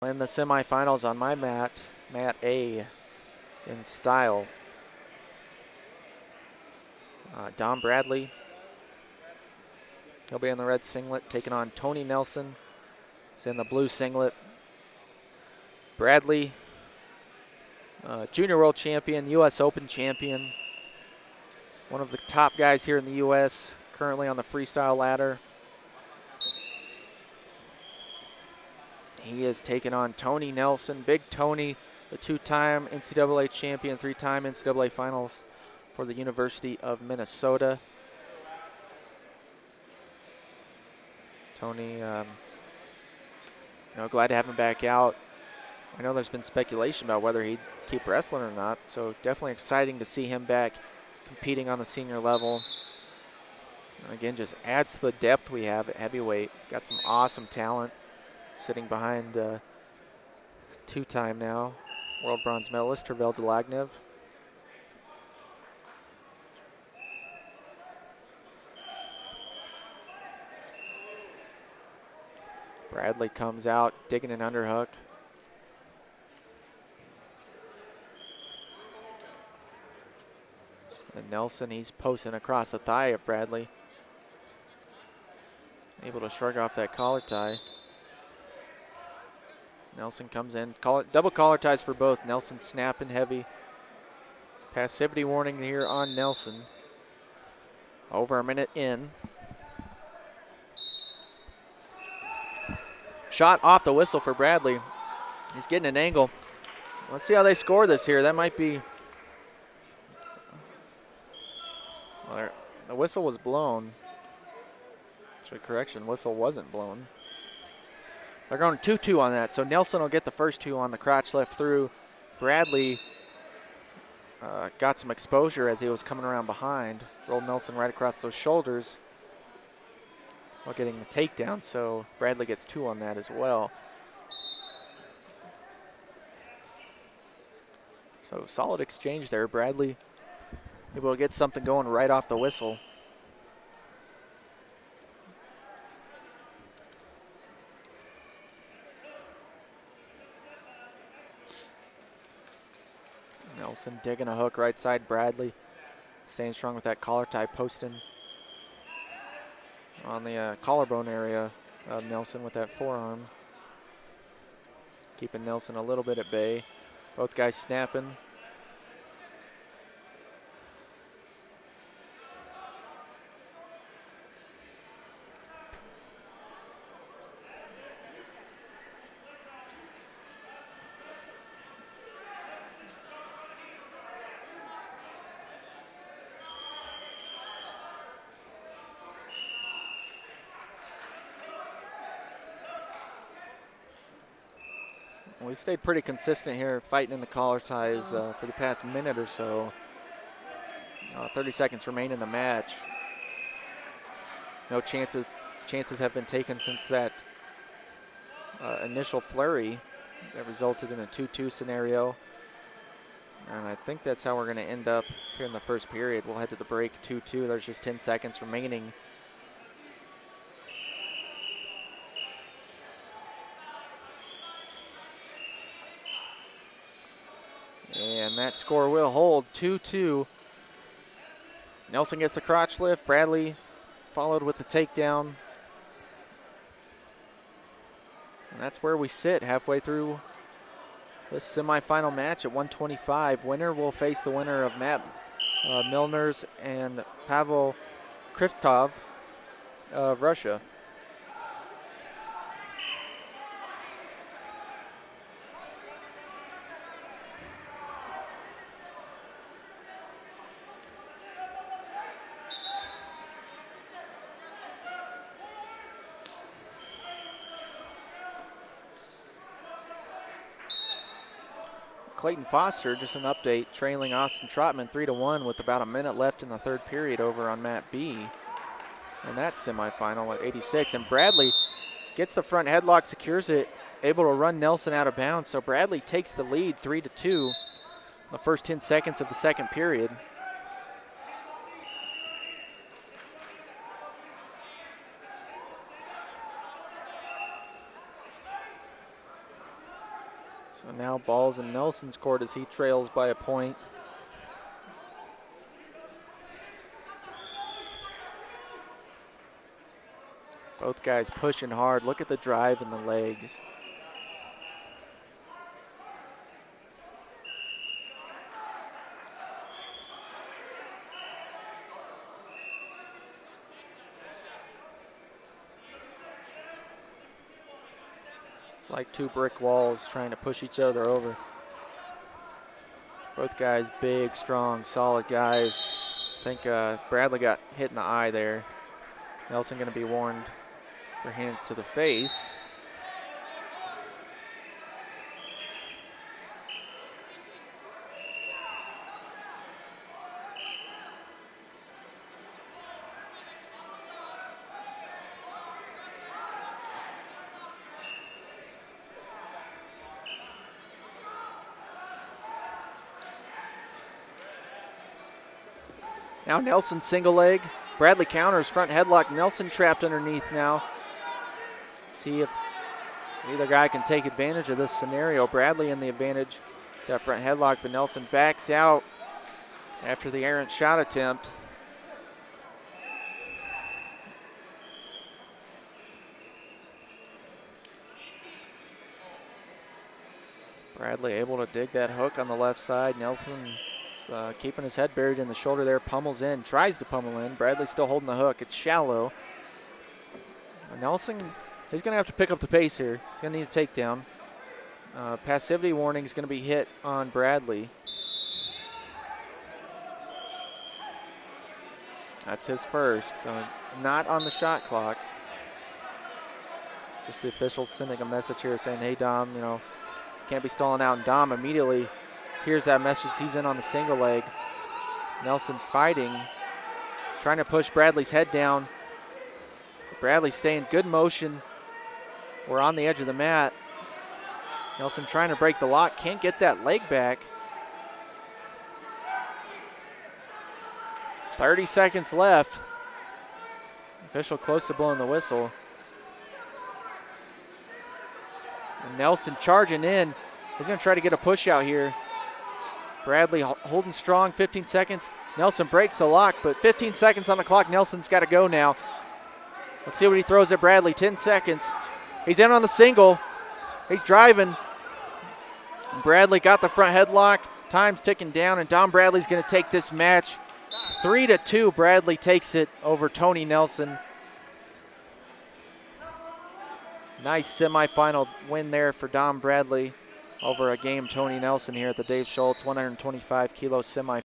In the semifinals on my mat, mat A in style. Don Bradley, he'll be in the red singlet, taking on Tony Nelson, who's in the blue singlet. Bradley, junior world champion, U.S. Open champion, one of the top guys here in the U.S., currently on the freestyle ladder. He is taking on Tony Nelson, Big Tony, the two-time NCAA champion, three-time NCAA finals for the University of Minnesota. Tony, glad to have him back out. I know there's been speculation about whether he'd keep wrestling or not, so definitely exciting to see him back competing on the senior level. And again, just adds to the depth we have at heavyweight. Got some awesome talent sitting behind two-time now world bronze medalist Tervel Delagnev. Bradley comes out digging an underhook. And Nelson, he's posting across the thigh of Bradley. Able to shrug off that collar tie. Nelson comes in, double collar ties for both. Nelson snapping heavy. Passivity warning here on Nelson. Over a minute in. Shot off the whistle for Bradley. He's getting an angle. Let's see how they score this here. That might be, well, the whistle was blown. Actually, correction, whistle wasn't blown. They're going 2-2 on that, so Nelson will get the first two on the crotch left through. Bradley got some exposure as he was coming around behind. Rolled Nelson right across those shoulders while getting the takedown, so Bradley gets two on that as well. So solid exchange there. Bradley able to get something going right off the whistle. Nelson digging a hook right side. Bradley staying strong with that collar tie, posting on the collarbone area of Nelson with that forearm. Keeping Nelson a little bit at bay. Both guys snapping. We've stayed pretty consistent here, fighting in the collar ties for the past minute or so. 30 seconds remain in the match. No chances have been taken since that initial flurry that resulted in a 2-2 scenario. And I think that's how we're going to end up here in the first period. We'll head to the break 2-2. There's just 10 seconds remaining. And that score will hold, 2-2. Nelson gets the crotch lift. Bradley followed with the takedown. And that's where we sit halfway through this semifinal match at 125. Winner will face the winner of Matt Milners and Pavel Kriftov of Russia. Clayton Foster, just an update, trailing Austin Trotman 3-1 with about a minute left in the third period over on mat B. And that semifinal at 86. And Bradley gets the front headlock, secures it, able to run Nelson out of bounds. So Bradley takes the lead 3-2 in the first 10 seconds of the second period. So now ball's in Nelson's court as he trails by a point. Both guys pushing hard. Look at the drive in the legs. It's like two brick walls trying to push each other over. Both guys big, strong, solid guys. I think Bradley got hit in the eye there. Nelson going to be warned for hands to the face. Now Nelson single leg. Bradley counters, front headlock. Nelson trapped underneath now. See if either guy can take advantage of this scenario. Bradley in the advantage, that front headlock, but Nelson backs out after the errant shot attempt. Bradley able to dig that hook on the left side. Nelson keeping his head buried in the shoulder there, pummels in, tries to pummel in. Bradley still holding the hook. It's shallow. Nelson, he's going to have to pick up the pace here. He's going to need a takedown. Passivity warning is going to be hit on Bradley. That's his first, so not on the shot clock. Just the officials sending a message here saying, hey, Dom, you know, can't be stalling out. And Dom immediately hears that message. He's in on the single leg. Nelson fighting, trying to push Bradley's head down. Bradley staying good motion. We're on the edge of the mat. Nelson trying to break the lock, can't get that leg back. 30 seconds left. Official close to blowing the whistle. And Nelson charging in. He's going to try to get a push out here. Bradley holding strong, 15 seconds. Nelson breaks the lock, but 15 seconds on the clock. Nelson's got to go now. Let's see what he throws at Bradley. 10 seconds. He's in on the single. He's driving. Bradley got the front headlock. Time's ticking down, and Dom Bradley's going to take this match. 3-2, Bradley takes it over Tony Nelson. Nice semifinal win there for Dom Bradley over a game Tony Nelson here at the Dave Schultz 125 kilo semifinal.